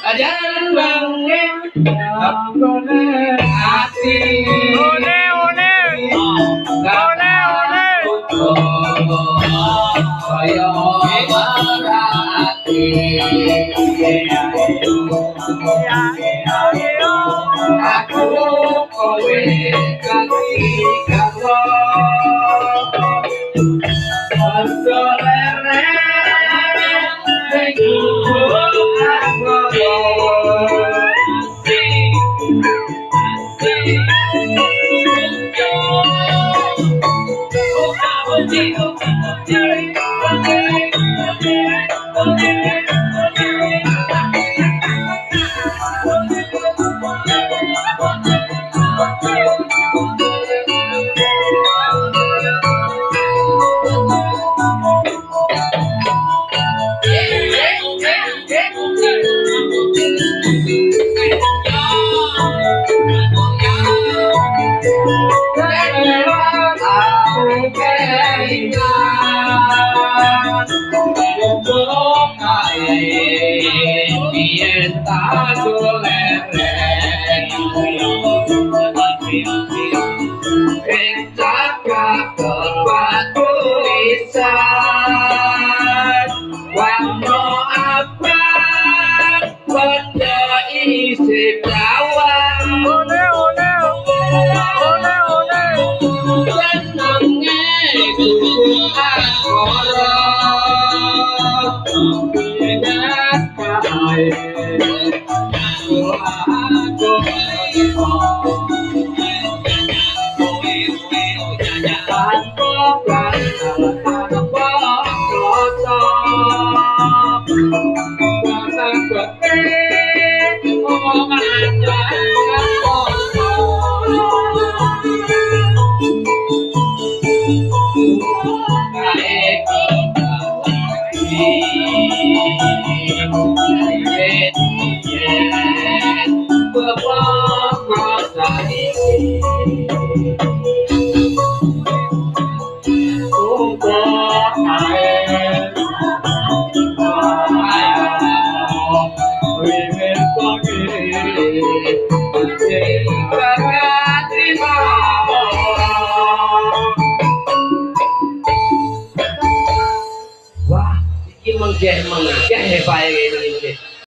Ajaran bangin Abone hati Ole ole ole ole Kaya marati Aku kowe kaki kawo Bersolere isi kawan ole ole ole ole senangnya kuku akoro ingat kahai Wah, ini menggeh hebat ini.